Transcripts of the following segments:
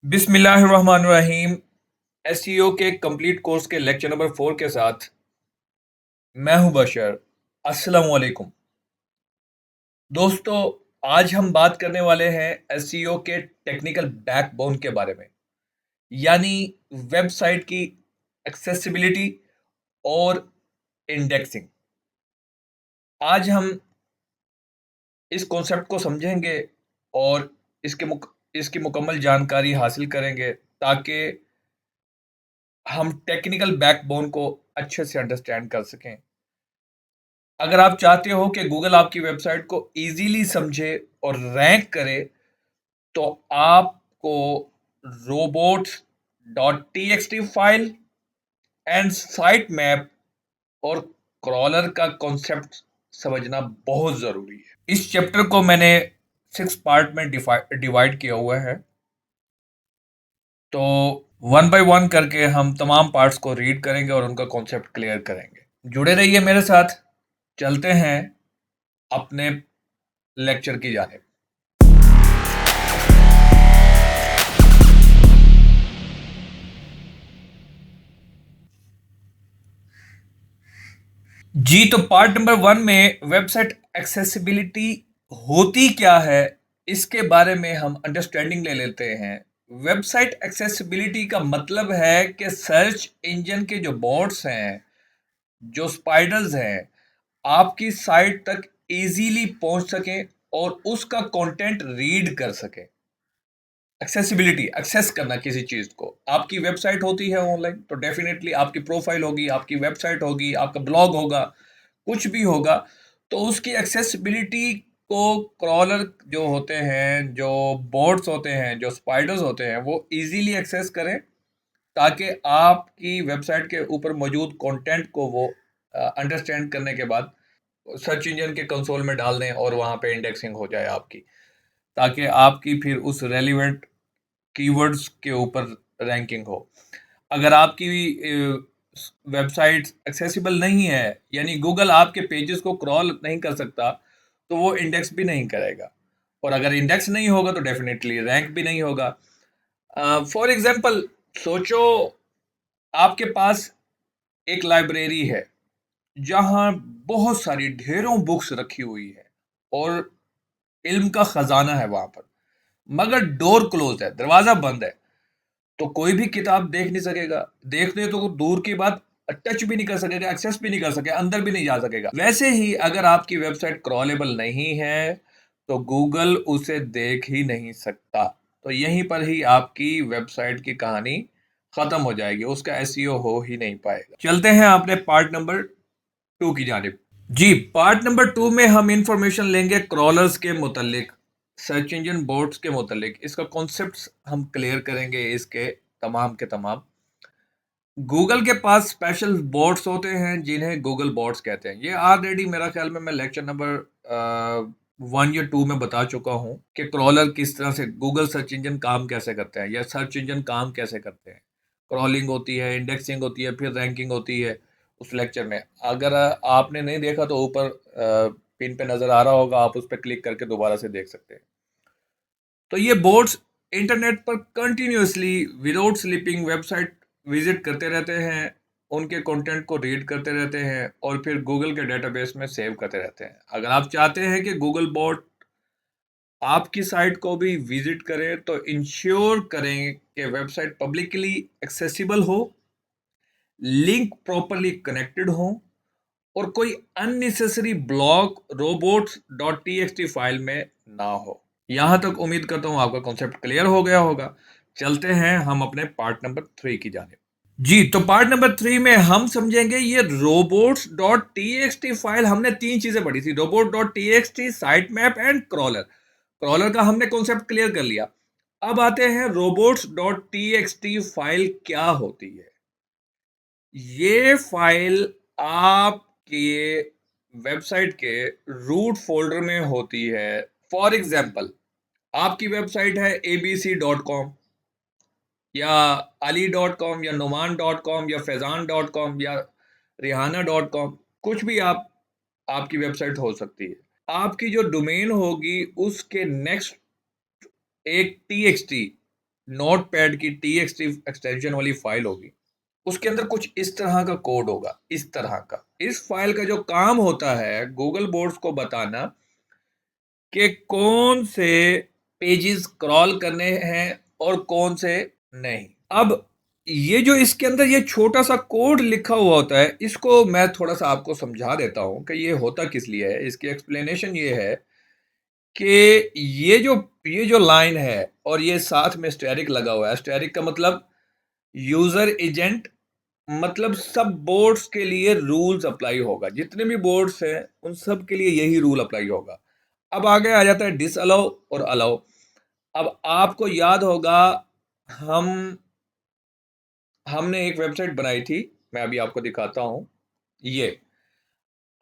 बिस्मिल्लाहिर्रहमानिर्रहीम। एसईओ के complete course के लेक्चर नंबर 4 के साथ मैं हूं बशर। अस्सलाम वालेकुम दोस्तों। आज हम बात करने वाले हैं एसईओ के टेक्निकल बैकबोन के बारे में, यानी वेबसाइट की एक्सेसिबिलिटी और इंडेक्सिंग। आज हम इस कॉन्सेप्ट को समझेंगे और इसकी मुकम्मल जानकारी हासिल करेंगे ताकि हम टेक्निकल बैकबोन को अच्छे से अंडरस्टैंड कर सकें। अगर आप चाहते हो कि गूगल आपकी वेबसाइट को इजीली समझे और रैंक करे, तो आपको robots dot T x T file and site map और क्रॉलर का कॉन्सेप्ट समझना बहुत ज़रूरी है। इस चैप्टर को मैंने 6 पार्ट में डिवाइड किया हुआ है, तो वन बाय वन करके हम तमाम पार्ट्स को रीड करेंगे और उनका कॉन्सेप्ट क्लियर करेंगे। जुड़े रहिए मेरे साथ। चलते हैं अपने लेक्चर की जानिब। जी, तो पार्ट नंबर 1 में वेबसाइट एक्सेसिबिलिटी होती क्या है, इसके बारे में हम अंडरस्टैंडिंग ले लेते हैं। वेबसाइट एक्सेसिबिलिटी का मतलब है कि सर्च इंजन के जो बॉट्स हैं, जो स्पाइडर्स हैं, आपकी साइट तक इजीली पहुंच सकें और उसका कंटेंट रीड कर सकें। एक्सेसिबिलिटी, एक्सेस करना किसी चीज को। आपकी वेबसाइट होती है ऑनलाइन, तो डेफिनेटली आपकी प्रोफाइल होगी, आपकी वेबसाइट होगी, आपका ब्लॉग होगा, कुछ भी होगा, तो उसकी एक्सेसिबिलिटी को क्रॉलर जो होते हैं, जो बोट्स होते हैं, जो स्पाइडर्स होते हैं, वो इजीली एक्सेस करें ताकि आपकी वेबसाइट के ऊपर मौजूद कंटेंट को वो अंडरस्टैंड करने के बाद सर्च इंजन के कंसोल में डाल दें और वहाँ पे इंडेक्सिंग हो जाए आपकी, ताकि आपकी फिर उस रेलिवेंट कीवर्ड्स के ऊपर रैंकिंग हो। अगर आपकी वेबसाइट एक्सेसिबल नहीं है, यानी गूगल आपके पेजेस को क्रॉल नहीं कर सकता, तो वो इंडेक्स भी नहीं करेगा, और अगर इंडेक्स नहीं होगा तो डेफिनेटली रैंक भी नहीं होगा। फॉर एग्जांपल, सोचो आपके पास एक लाइब्रेरी है जहां बहुत सारी ढेरों बुक्स रखी हुई है और इल्म का खजाना है वहां पर, मगर डोर क्लोज है, दरवाजा बंद है, तो कोई भी किताब देख नहीं सकेगा। देखने तो दूर की बात, टच भी नहीं कर सकेगा, एक्सेस भी नहीं कर सकेगा, अंदर भी नहीं जा सकेगा। वैसे ही अगर आपकी वेबसाइट क्रॉलेबल नहीं है, तो गूगल उसे देख ही नहीं सकता। तो यहीं पर ही आपकी वेबसाइट की कहानी खत्म हो जाएगी, उसका एसईओ हो ही नहीं पाएगा। चलते हैं अपने पार्ट नंबर 2 की जानिब। जी, पार्ट नंबर 2 में हम इंफॉर्मेशन लेंगे क्रॉलर्स के मुतालिक, सर्च इंजन बोर्ड्स के मुतालिक। इसका कॉन्सेप्ट हम क्लियर करेंगे, इसके तमाम के तमाम। गूगल के पास स्पेशल बोर्ड्स होते हैं जिन्हें गूगल बोर्ड्स कहते हैं। ये ऑलरेडी मेरा ख्याल में मैं लेक्चर नंबर 1 या 2 में बता चुका हूँ कि क्रॉलर किस तरह से, गूगल सर्च इंजन काम कैसे करते हैं या सर्च इंजन काम कैसे करते हैं। क्रॉलिंग होती है, इंडेक्सिंग होती है, फिर रैंकिंग होती है। उस लेक्चर में अगर आपने नहीं देखा तो ऊपर पिन पे नज़र आ रहा होगा, आप उस पर क्लिक करके दोबारा से देख सकते हैं। तो ये बोर्ड्स इंटरनेट पर continuously without sleeping website visit करते रहते हैं, उनके कंटेंट को रीड करते रहते हैं और फिर गूगल के डेटाबेस में सेव करते रहते हैं। अगर आप चाहते हैं कि गूगल बॉट आपकी साइट को भी विजिट करें, तो इंश्योर करें कि वेबसाइट पब्लिकली एक्सेसिबल हो, लिंक प्रॉपरली कनेक्टेड हो और कोई unnecessary block robots dot T x T file में ना हो। यहां तक उम्मीद करता हूं आपका कॉन्सेप्ट क्लियर हो गया होगा। चलते हैं हम अपने पार्ट नंबर 3 की जानिब। जी, तो पार्ट नंबर 3 में हम समझेंगे ये robots dot T x T file. हमने 3 चीजें पढ़ी थी, robot dot T x T, site map and crawler. Crawler का हमने कॉन्सेप्ट क्लियर कर लिया। अब आते हैं robots dot T x T file क्या होती है। ये फाइल आपके वेबसाइट के रूट फोल्डर में होती है। फॉर एग्जाम्पल, आपकी वेबसाइट है abc.com या ali.com या numan.com या फैजान.com या रिहाना.com, कुछ भी आपकी वेबसाइट हो सकती है। आपकी जो डोमेन होगी उसके नेक्स्ट एक txt नोटपैड की txt एक्सटेंशन वाली फाइल होगी, उसके अंदर कुछ इस तरह का कोड होगा, इस तरह का। इस फाइल का जो काम होता है गूगल बोर्ड्स को बताना कि कौन से पेजेस क्रॉल करने हैं और कौन से नहीं। अब ये जो इसके अंदर ये छोटा सा कोड लिखा हुआ होता है, इसको मैं थोड़ा सा आपको समझा देता हूं कि ये होता किस लिए है। इसकी एक्सप्लेनेशन ये है कि ये जो लाइन है और ये साथ में स्टेरिक लगा हुआ है। स्टेरिक का मतलब यूजर एजेंट, मतलब सब बोर्ड्स के लिए रूल्स अप्लाई होगा। जितने भी बोर्ड्स हैं उन सब के लिए यही रूल अप्लाई होगा। अब आगे आ जाता है डिस अलाउ और अलाउ। अब आपको याद होगा, हम हमने एक वेबसाइट बनाई थी, मैं अभी आपको दिखाता हूं ये।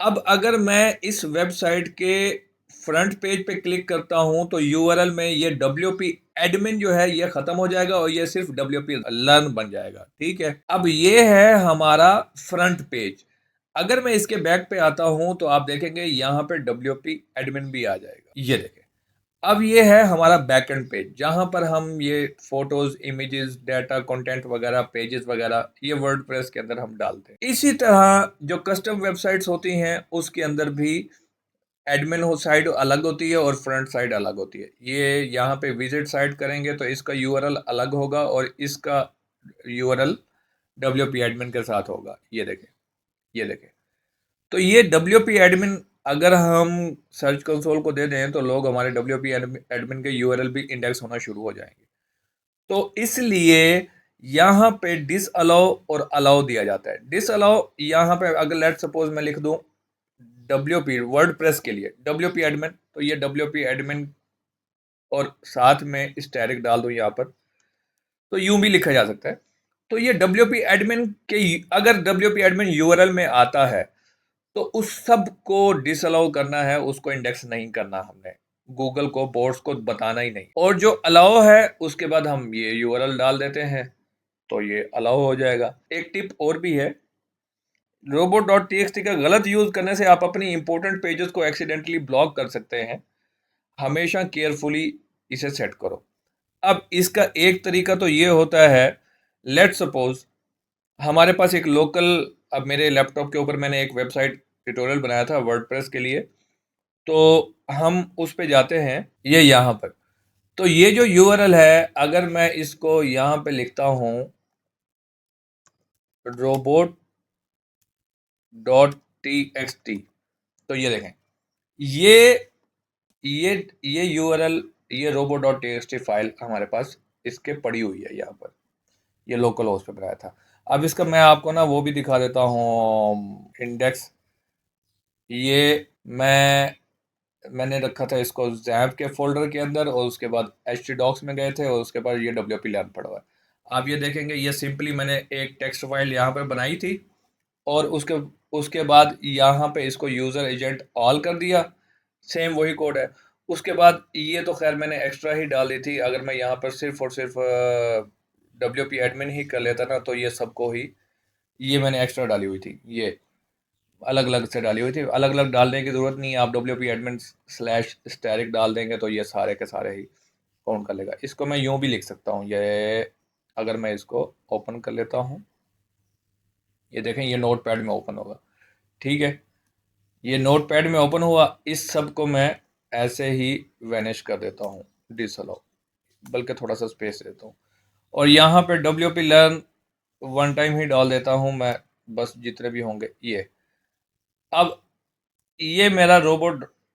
अब अगर मैं इस वेबसाइट के फ्रंट पेज पे क्लिक करता हूं तो यूआरएल में ये WP एडमिन जो है ये खत्म हो जाएगा और ये सिर्फ WP लर्न बन जाएगा। ठीक है, अब ये है हमारा फ्रंट पेज। अगर मैं इसके बैक पे आता हूं तो आप देखेंगे यहाँ पे WP एडमिन भी आ जाएगा। ये देखें, अब ये है हमारा बैकएंड पेज जहां पर हम ये फोटोज, इमेजेस, डाटा, कंटेंट वगैरह, पेजेस वगैरह ये वर्डप्रेस के अंदर हम डालते हैं। इसी तरह जो कस्टम वेबसाइट्स होती हैं उसके अंदर भी एडमिन हो साइड अलग होती है और फ्रंट साइड अलग होती है। ये यहाँ पे विजिट साइट करेंगे तो इसका यूआरएल अलग होगा और इसका यूआरएल WP एडमिन के साथ होगा। ये देखें, ये देखें। तो ये WP एडमिन अगर हम सर्च कंसोल को दे दें तो लोग हमारे WP एडमिन के यूआरएल भी इंडेक्स होना शुरू हो जाएंगे। तो इसलिए यहाँ पे डिस अलाउ और अलाउ दिया जाता है। डिस अलाउ यहाँ पे अगर लेट सपोज मैं लिख दूं WP वर्डप्रेस के लिए WP एडमिन, तो ये WP एडमिन और साथ में स्टैरिक डाल दूं यहाँ पर, तो यूं भी लिखा जा सकता है। तो ये WP एडमिन के अगर WP एडमिन यूआरएल में आता है तो उस सब को डिसअलाउ करना है, उसको इंडेक्स नहीं करना हमने। गूगल को, बोर्ड्स को बताना ही नहीं। और जो अलाउ है उसके बाद हम ये यूआरएल डाल देते हैं तो ये अलाउ हो जाएगा। एक टिप और भी है, robot.txt का गलत यूज करने से आप अपनी इंपॉर्टेंट पेजेस को एक्सीडेंटली ब्लॉक कर सकते हैं। हमेशा केयरफुली इसे सेट करो। अब इसका एक तरीका तो ये होता है, लेट सपोज हमारे पास एक लोकल, अब मेरे लैपटॉप के ऊपर मैंने एक वेबसाइट ट्यूटोरियल बनाया था वर्डप्रेस के लिए, तो हम उस पे जाते हैं ये यहाँ पर। तो ये जो यूआरएल है अगर मैं इसको यहाँ पे लिखता हूँ robot.txt, तो ये देखें, ये ये यूआरएल, ये robot.txt फाइल हमारे पास इसके पड़ी हुई है यहाँ पर। ये लोकल होस्ट पे बनाया था। अब इसका मैं आपको ना वो भी दिखा देता हूँ इंडेक्स। ये मैंने रखा था इसको जैप के फोल्डर के अंदर और उसके बाद htdocs में गए थे और उसके बाद ये WP लैब पड़ा हुआ है। आप ये देखेंगे, ये सिंपली मैंने एक टेक्स्ट फाइल यहाँ पे बनाई थी और उसके उसके बाद यहाँ पे इसको यूज़र एजेंट ऑल कर दिया। सेम वही कोड है। उसके बाद ये तो खैर मैंने एक्स्ट्रा ही डाल दी थी। अगर मैं यहाँ पर सिर्फ और सिर्फ WP एडमिन ही कर लेता ना तो ये सबको ही, ये मैंने एक्स्ट्रा डाली हुई थी, ये अलग अलग से डाली हुई थी। अलग अलग डालने की ज़रूरत नहीं है, आप WP एडमिन स्लैश स्टैरिक डाल देंगे तो ये सारे के सारे ही काउंट कर लेगा। इसको मैं यूँ भी लिख सकता हूँ, ये अगर मैं इसको ओपन कर लेता हूँ, ये देखें ये नोट पैड में ओपन होगा। ठीक है, ये नोट पैड में ओपन हुआ। इस सब को मैं ऐसे ही वैनिश कर देता हूँ, डिसअलाउ, बल्कि थोड़ा सा स्पेस देता हूँ और यहाँ पे WP लर्न वन टाइम ही डाल देता हूँ मैं, बस जितने भी होंगे ये। अब ये मेरा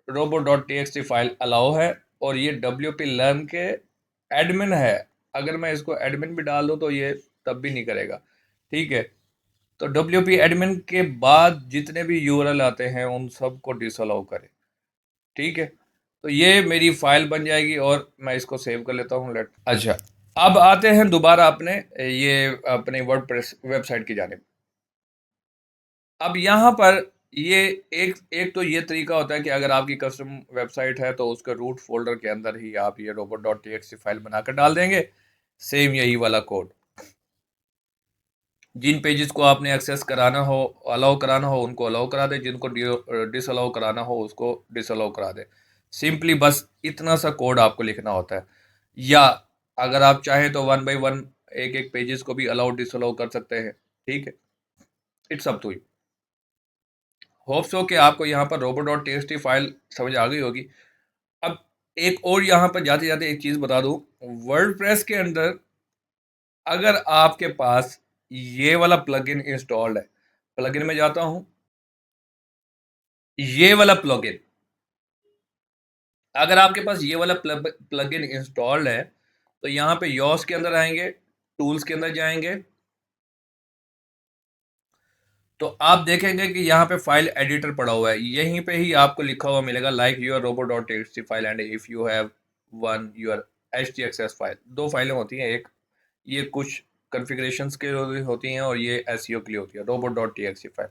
robot.txt फाइल अलाउ है और ये WP लर्न के एडमिन है। अगर मैं इसको एडमिन भी डाल दूँ तो ये तब भी नहीं करेगा। ठीक है, तो WP एडमिन के बाद जितने भी यूआरएल आते हैं उन सब को डिसअलाउ करें। ठीक है, तो ये मेरी फाइल बन जाएगी और मैं इसको सेव कर लेता हूँ। लेट, अच्छा, अब आते हैं दोबारा अपने वर्डप्रेस वेबसाइट की जानिब। अब यहाँ पर ये एक एक तो ये तरीका होता है कि अगर आपकी कस्टम वेबसाइट है तो उसके रूट फोल्डर के अंदर ही आप ये robot.txt फाइल बनाकर डाल देंगे। सेम यही वाला कोड, जिन पेजेस को आपने एक्सेस कराना हो, अलाउ कराना हो उनको अलाउ करा दें, जिनको डिसअलाउ कराना हो उसको डिसअलाउ करा दें। सिंपली बस इतना सा कोड आपको लिखना होता है। या अगर आप चाहें तो 1 बाय 1 एक-एक पेजेस को भी अलाउ डिसअलाउ कर सकते हैं, ठीक है? It's up to you. Hope so कि आपको यहाँ पर robo.txt फाइल समझ आ गई होगी। अब एक और यहाँ पर जाते-जाते एक चीज़ बता दूँ, वर्डप्रेस के अंदर अगर आपके पास ये वाला प्लगइन इंस्टॉल्ड है, प्लगइन में जाता हूँ, ये वाला प्लगइन, अगर आपके पास ये वाला प्लगइन इंस्टॉल्ड है, तो यहाँ पे योस के अंदर आएँगे, टूल्स के अंदर जाएँगे, तो आप देखेंगे कि यहाँ पे फाइल एडिटर पड़ा हुआ है। यहीं पे ही आपको लिखा हुआ मिलेगा like your robo.txt file and if you have one your htaccess file. 2 फाइलें होती हैं, एक ये कुछ कॉन्फ़िगरेशंस के लिए होती हैं और ये एसईओ के लिए होती है, robo.txt फाइल।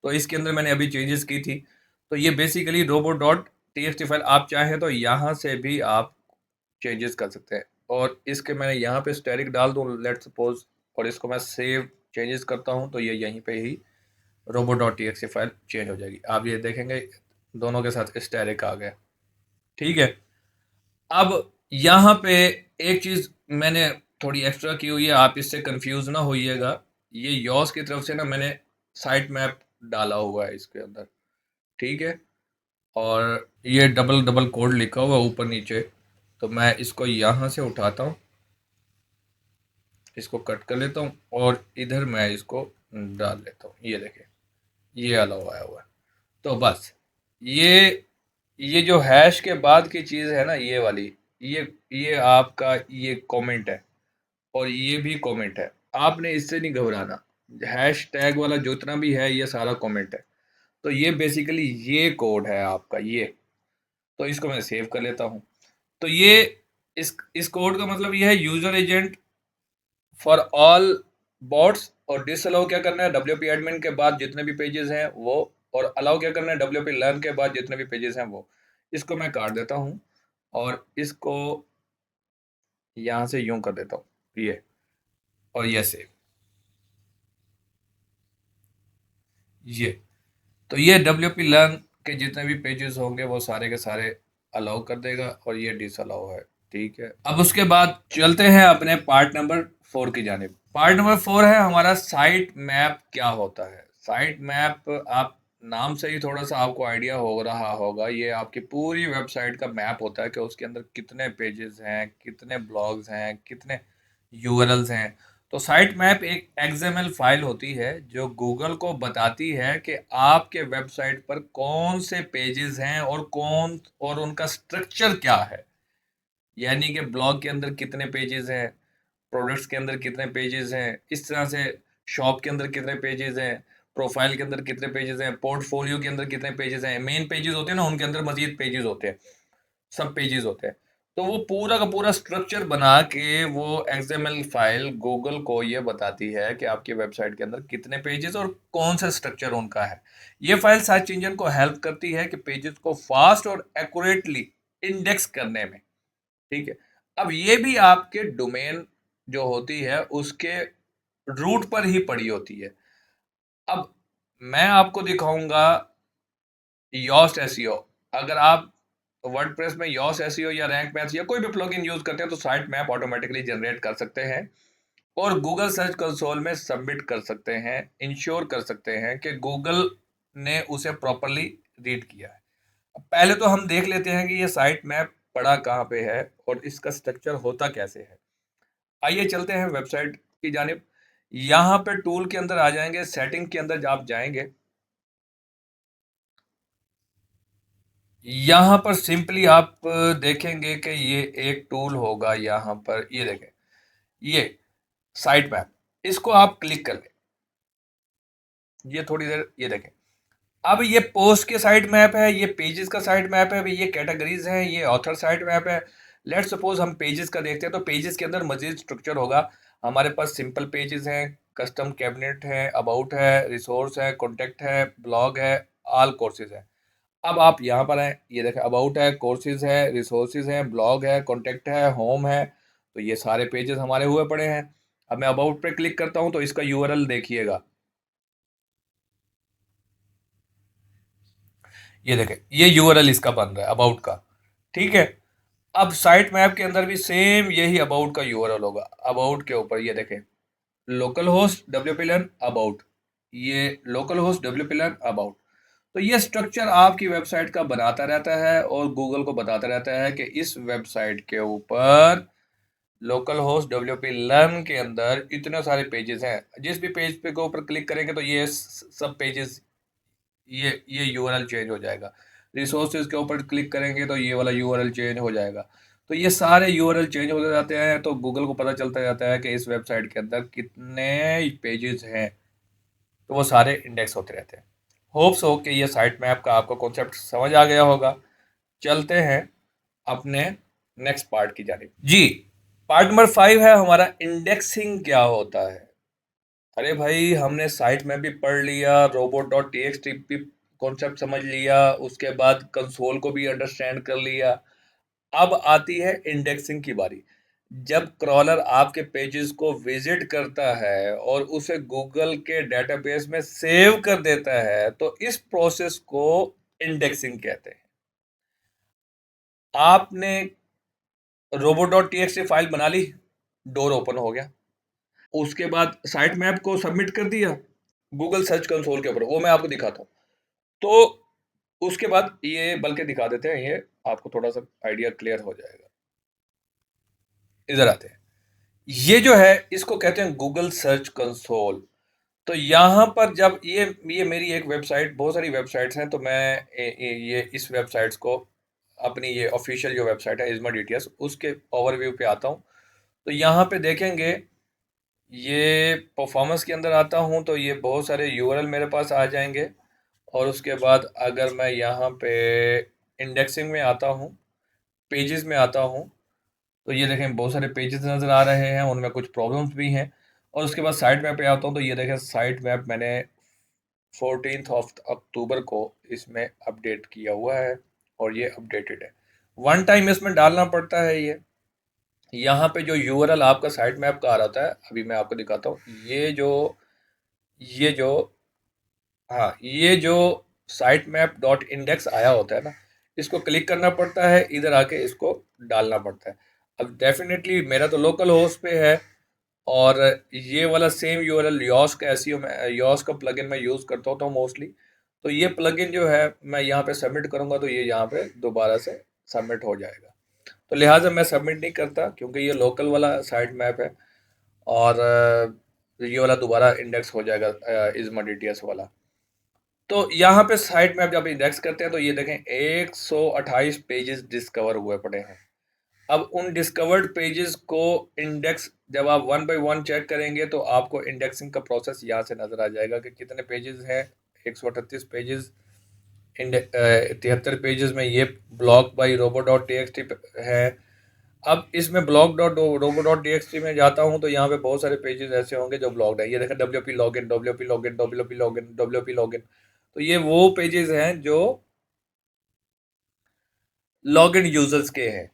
तो इसके अंदर मैंने अभी चेंजेस की थी। तो ये बेसिकली robo.txt फाइल आप चाहें तो यहाँ से भी आप चेंजेस कर सकते हैं। और इसके मैंने यहाँ पे स्टैटिक डाल दूँ लेट्स सपोज़, और इसको मैं सेव चेंजेस करता हूँ, तो ये यहीं पे ही robo.txt फाइल चेंज हो जाएगी। आप ये देखेंगे दोनों के साथ स्टैटिक आ गया। ठीक है। अब यहाँ पे एक चीज़ मैंने थोड़ी एक्स्ट्रा की हुई है, आप इससे कंफ्यूज ना होइएगा। ये योस की तरफ से ना मैंने साइट मैप डाला हुआ है इसके अंदर, ठीक है? और ये डबल डबल कोड लिखा हुआ है ऊपर नीचे, तो मैं इसको यहाँ से उठाता हूँ, इसको कट कर लेता हूँ और इधर मैं इसको डाल लेता हूँ। ये देखें, ये अलाउ आया हुआ है। तो बस ये जो हैश के बाद की चीज़ है ना, ये वाली, ये आपका ये कमेंट है और ये भी कमेंट है। आपने इससे नहीं घबराना। हैश टैग वाला जितना भी है ये सारा कमेंट है। तो ये बेसिकली ये कोड है आपका ये। तो इसको मैं सेव कर लेता हूँ। तो ये इस कोड का मतलब ये है user agent for all bots, और डिसअलाउ क्या करना है डब्ल्यूपी एडमिन के बाद जितने भी पेजेस हैं वो, और अलाउ क्या करना है डब्ल्यूपी लर्न के बाद जितने भी पेजेस हैं वो। इसको मैं काट देता हूँ और इसको यहाँ से यूं कर देता हूँ ये, और ये सेव, ये। तो ये डब्ल्यूपी लर्न के जितने भी पेजेस होंगे वो सारे के सारे अलाउ कर देगा, और ये डिसअलाउ है, ठीक है। अब उसके बाद चलते हैं अपने पार्ट नंबर 4 की जानिब। पार्ट नंबर 4 है हमारा साइट मैप क्या होता है। साइट मैप, आप नाम से ही थोड़ा सा आपको आइडिया हो रहा होगा, ये आपकी पूरी वेबसाइट का मैप होता है कि उसके अंदर कितने पेजेस हैं, कितने ब्लॉग्स हैं, कितने यूआरएल्स हैं। तो साइट मैप एक एक्सएमएल फाइल होती है जो गूगल को बताती है कि आपके वेबसाइट पर कौन से पेजेस हैं और कौन, और उनका स्ट्रक्चर क्या है। यानी कि ब्लॉग के अंदर कितने पेजेस हैं, प्रोडक्ट्स के अंदर कितने पेजेस हैं, इस तरह से शॉप के अंदर कितने पेजेस हैं, प्रोफाइल के अंदर कितने पेजेस हैं, पोर्टफोलियो के अंदर कितने पेजेस हैं, मेन पेजेस होते हैं ना उनके अंदर मजीद पेजेस होते हैं, सब पेजेस होते हैं। तो वो पूरा का पूरा स्ट्रक्चर बना के वो एक्सएमएल फाइल गूगल को ये बताती है कि आपकी वेबसाइट के अंदर कितने पेजेस और कौन सा स्ट्रक्चर उनका है। ये फाइल सर्च इंजन को हेल्प करती है कि पेजेस को फास्ट और एक्यूरेटली इंडेक्स करने में, ठीक है। अब ये भी आपके डोमेन जो होती है उसके रूट पर ही पड़ी होती है। अब मैं आपको दिखाऊंगा योस्ट एसईओ। अगर आप वर्डप्रेस में योस्ट एसईओ या रैंक मैथ्स या कोई भी प्लगइन यूज करते हैं तो साइट मैप ऑटोमेटिकली जनरेट कर सकते हैं और गूगल सर्च कंसोल में सबमिट कर सकते हैं, इंश्योर कर सकते हैं कि गूगल ने उसे प्रॉपरली रीड किया है। पहले तो हम देख लेते हैं कि ये साइट मैप पड़ा कहाँ पे है और इसका स्ट्रक्चर होता कैसे है। आइए चलते हैं वेबसाइट की जानिब। यहाँ पे टूल के अंदर आ जाएंगे, सेटिंग के अंदर आप जाएंगे, यहाँ पर सिंपली आप देखेंगे कि ये एक टूल होगा, यहाँ पर ये देखें, ये साइट मैप, इसको आप क्लिक कर लें। ये थोड़ी देर ये देखें, अब ये पोस्ट के साइट मैप है, ये पेजेस का साइट मैप है, ये कैटेगरीज हैं, ये ऑथर साइट मैप है। लेट्स सपोज हम पेजेस का देखते हैं तो पेजेस के अंदर मजीद स्ट्रक्चर होगा। हमारे पास सिंपल पेजेस हैं, कस्टम कैबिनेट है, अबाउट है, रिसोर्स है, कॉन्टेक्ट है, ब्लॉग है, ऑल कोर्सेज है। अब आप यहाँ पर हैं, ये देखें अबाउट है, कोर्सेज है, रिसोर्सेज है, ब्लॉग है, कॉन्टेक्ट है, होम है। तो ये सारे पेजेस हमारे हुए पड़े हैं। अब मैं अबाउट पे क्लिक करता हूँ तो इसका यूआरएल देखिएगा, ये देखें ये यूआरएल इसका बन रहा है अबाउट का, ठीक है। अब साइट मैप के अंदर भी सेम यही अबाउट का यूआरएल होगा। अबाउट के ऊपर ये देखें, लोकल होस्ट wpLAN अबाउट, ये लोकल होस्ट wpLAN अबाउट। तो ये स्ट्रक्चर आपकी वेबसाइट का बनाता रहता है और गूगल को बताता रहता है कि इस वेबसाइट के ऊपर लोकल होस्ट wpLAN के अंदर इतने सारे पेजेस हैं। जिस भी पेज पे के ऊपर क्लिक करेंगे तो ये सब पेजेस, ये यूआरएल चेंज हो जाएगा। रिसोर्सेज के ऊपर क्लिक करेंगे तो ये वाला यूआरएल चेंज हो जाएगा। तो ये सारे यूआरएल चेंज होते जाते हैं, तो गूगल को पता चलता जाता है कि इस वेबसाइट के अंदर कितने पेजेस हैं, तो वो सारे इंडेक्स होते रहते हैं। होप्स हो कि ये साइट मैप का आपको कॉन्सेप्ट समझ आ गया होगा। चलते हैं अपने नेक्स्ट पार्ट की जानिब। जी, पार्ट नंबर 5 है हमारा, इंडेक्सिंग क्या होता है। अरे भाई, हमने साइट में भी पढ़ लिया, robot.txt भी कॉन्सेप्ट समझ लिया, उसके बाद कंसोल को भी अंडरस्टैंड कर लिया। अब आती है इंडेक्सिंग की बारी। जब क्रॉलर आपके पेजेस को विजिट करता है और उसे गूगल के डेटाबेस में सेव कर देता है, तो इस प्रोसेस को इंडेक्सिंग कहते हैं। आपने robot.txt फाइल बना ली, डोर ओपन हो गया, उसके बाद साइट मैप को सबमिट कर दिया गूगल सर्च कंसोल के ऊपर, वो मैं आपको दिखाता हूँ। तो उसके बाद ये बल्कि दिखा देते हैं, ये आपको थोड़ा सा आइडिया क्लियर हो जाएगा। इधर आते हैं, ये जो है इसको कहते हैं गूगल सर्च कंसोल। तो यहाँ पर जब ये मेरी एक वेबसाइट, बहुत सारी वेबसाइट्स हैं, तो मैं ये इस वेबसाइट्स को, अपनी ये ऑफिशियल जो वेबसाइट है इज़मा डीटीएस, उसके ओवरव्यू पे आता हूँ। तो यहाँ पे देखेंगे, ये परफॉर्मेंस के अंदर आता हूँ तो ये बहुत सारे यूआरएल मेरे पास आ जाएंगे। और उसके बाद अगर मैं यहाँ पे इंडेक्सिंग में आता हूँ, पेजेस में आता हूँ, तो ये देखें बहुत सारे पेजेस नज़र आ रहे हैं, उनमें कुछ प्रॉब्लम्स भी हैं। और उसके बाद साइट मैप पे आता हूँ, तो ये देखें साइट मैप मैंने 14 ऑफ अक्टूबर को इसमें अपडेट किया हुआ है और ये अपडेटेड है। वन टाइम इसमें डालना पड़ता है। ये यहाँ पे जो यूआरएल आपका साइट मैप का आ रहा था, अभी मैं आपको दिखाता हूँ, ये जो हाँ, ये जो साइट मैप डॉट इंडेक्स आया होता है ना, इसको क्लिक करना पड़ता है, इधर आके इसको डालना पड़ता है। अब डेफिनेटली मेरा तो लोकल होस्ट पे है, और ये वाला सेम यूआरएल योस का एसईओ में, योस का प्लगइन मैं यूज़ करता होता हूँ मोस्टली। तो ये प्लगइन जो है मैं यहाँ पे सबमिट करूँगा तो ये यहाँ पे दोबारा से सबमिट हो जाएगा। तो लिहाजा मैं सबमिट नहीं करता, क्योंकि ये लोकल वाला साइट मैप है, और ये वाला दोबारा इंडेक्स हो जाएगा, इज़मा डीटीएस वाला। तो यहाँ पे साइट में आप जब इंडेक्स करते हैं तो ये देखें 128 पेजेस डिस्कवर हुए पड़े हैं। अब उन डिस्कवर्ड पेजेस को इंडेक्स, जब आप वन बाय वन चेक करेंगे तो आपको इंडेक्सिंग का प्रोसेस यहाँ से नज़र आ जाएगा कि कितने पेजेस हैं। 138 पेजेस, 73 पेजेस में ये ब्लॉक बाई robo.txt है। अब इसमें ब्लॉक डॉट robo.txt में जाता हूँ तो यहाँ पे बहुत सारे पेजेस ऐसे होंगे जो ब्लॉक्ड है। ये देखें wp login, wp login, wp login, wp login। तो ये वो पेजेस हैं जो लॉगिन यूजर्स के हैं।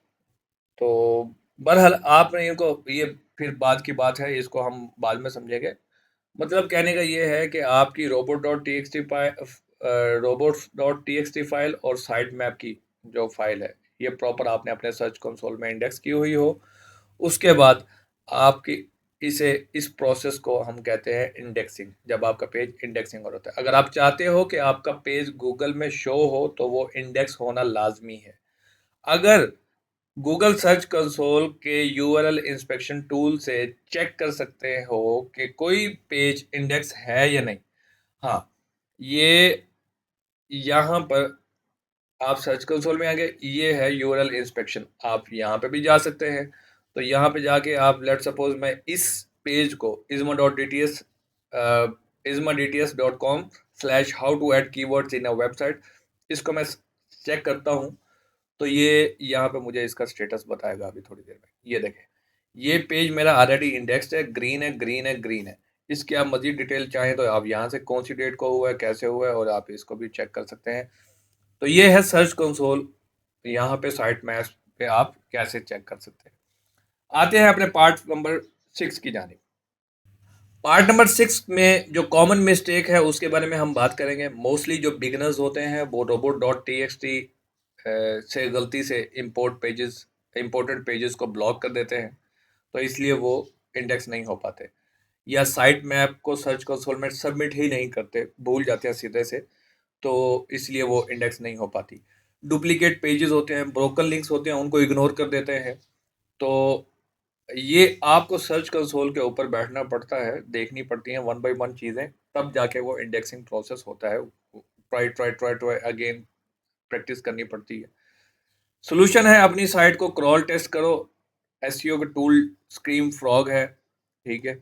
तो बहरहाल आपने इनको, ये फिर बाद की बात है, इसको हम बाद में समझेंगे। मतलब कहने का ये है कि आपकी robots.txt फाइल और साइट मैप की जो फाइल है, ये प्रॉपर आपने अपने सर्च कंसोल में इंडेक्स की हुई हो। उसके बाद आपकी इस प्रोसेस को हम कहते हैं इंडेक्सिंग, जब आपका पेज इंडेक्सिंग हो रहा है। अगर आप चाहते हो कि आपका पेज गूगल में शो हो तो वो इंडेक्स होना लाजमी है। अगर गूगल सर्च कंसोल के यूआरएल इंस्पेक्शन टूल से चेक कर सकते हो कि कोई पेज इंडेक्स है या नहीं। हाँ, ये यहाँ पर आप सर्च कंसोल में आ गए, ये है यूआरएल इंस्पेक्शन, आप यहाँ पे भी जा सकते हैं। तो यहाँ पे जाके आप, लेट सपोज मैं इस पेज को isma.dts.com/how-to-add-keywords in a website, इसको मैं चेक करता हूँ, तो ये यहाँ पे मुझे इसका स्टेटस बताएगा अभी थोड़ी देर में। ये देखें, ये पेज मेरा ऑलरेडी इंडेक्स्ड है, ग्रीन है, ग्रीन है, ग्रीन है। इसकी आप मज़ीद डिटेल चाहें तो आप यहाँ से कौन सी डेट को हुआ है, कैसे हुआ है, और आप इसको भी चेक कर सकते हैं। तो ये है सर्च कंसोल, यहाँ पे साइट मैप पे आप कैसे चेक कर सकते हैं। आते हैं अपने पार्ट नंबर 6 की जानिब। पार्ट नंबर 6 में जो कॉमन मिस्टेक है उसके बारे में हम बात करेंगे। मोस्टली जो बिगनर्स होते हैं वो robot.txt से गलती से इंपोर्ट पेजेस इम्पोर्टेंट पेजेस को ब्लॉक कर देते हैं, तो इसलिए वो इंडेक्स नहीं हो पाते। या साइट मैप को सर्च कंसोल में सबमिट ही नहीं करते, भूल जाते हैं सीधे से, तो इसलिए वो इंडेक्स नहीं हो पाती। डुप्लीकेट पेजेस होते हैं, ब्रोकन लिंक्स होते हैं, उनको इग्नोर कर देते हैं। तो ये आपको सर्च कंसोल के ऊपर बैठना पड़ता है, देखनी पड़ती हैं वन बाय वन चीज़ें, तब जाके वो इंडेक्सिंग प्रोसेस होता है। Try try try try again practice करनी पड़ती है। सोल्यूशन है, अपनी साइट को क्रॉल टेस्ट करो। एसईओ का टूल स्क्रीम फ्रॉग है, ठीक है।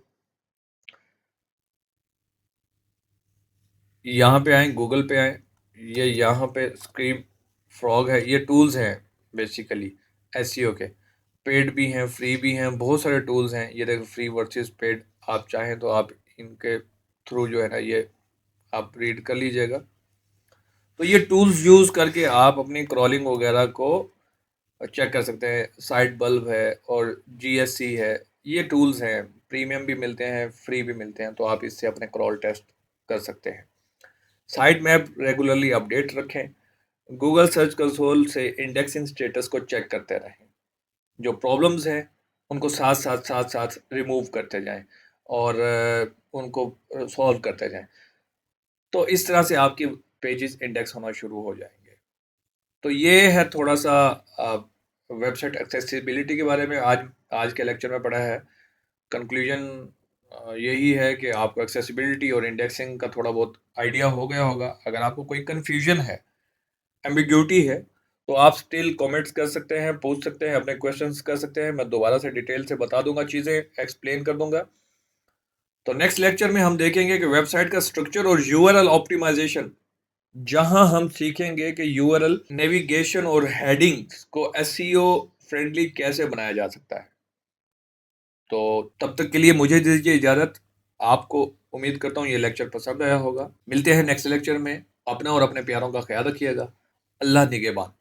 यहाँ पे आए, गूगल पे आए, ये यहाँ पे स्क्रीम फ्रॉग है, ये टूल्स हैं बेसिकली एसईओ के। पेड भी हैं, फ्री भी हैं, बहुत सारे टूल्स हैं। ये देखो, फ्री वर्सेस पेड, आप चाहें तो आप इनके थ्रू जो है ना, ये आप रीड कर लीजिएगा। तो ये टूल्स यूज़ करके आप अपनी क्रॉलिंग वगैरह को चेक कर सकते हैं। साइट बल्ब है और जीएससी है, ये टूल्स हैं, प्रीमियम भी मिलते हैं, फ्री भी मिलते हैं, तो आप इससे अपने क्रॉल टेस्ट कर सकते हैं। साइट मैप रेगुलरली अपडेट रखें। गूगल सर्च कंसोल से इंडेक्सिंग स्टेटस को चेक करते रहें। जो प्रॉब्लम्स हैं उनको साथ साथ रिमूव करते जाएं और उनको सॉल्व करते जाएं। तो इस तरह से आपकी पेजेस इंडेक्स होना शुरू हो जाएंगे। तो ये है थोड़ा सा वेबसाइट एक्सेसिबिलिटी के बारे में आज के लेक्चर में पढ़ा है। कंक्लूजन यही है कि आपको एक्सेसिबिलिटी और इंडेक्सिंग का थोड़ा बहुत आइडिया हो गया होगा। अगर आपको कोई कन्फ्यूजन है, एम्बिग्यूटी है, तो आप स्टिल कमेंट्स कर सकते हैं, पूछ सकते हैं, अपने क्वेश्चंस कर सकते हैं। मैं दोबारा से डिटेल से बता दूंगा, चीज़ें एक्सप्लेन कर दूंगा। तो नेक्स्ट लेक्चर में हम देखेंगे कि वेबसाइट का स्ट्रक्चर और यूआरएल ऑप्टिमाइजेशन, जहां हम सीखेंगे कि यूआरएल नेविगेशन और हेडिंग्स को एसईओ फ्रेंडली कैसे बनाया जा सकता है। तो तब तक के लिए मुझे दीजिए इजाज़त। आपको उम्मीद करता हूँ ये लेक्चर पसंद आया होगा। मिलते हैं नेक्स्ट लेक्चर में। अपना और अपने प्यारों का ख्याल रखिएगा। अल्लाह निगहबान।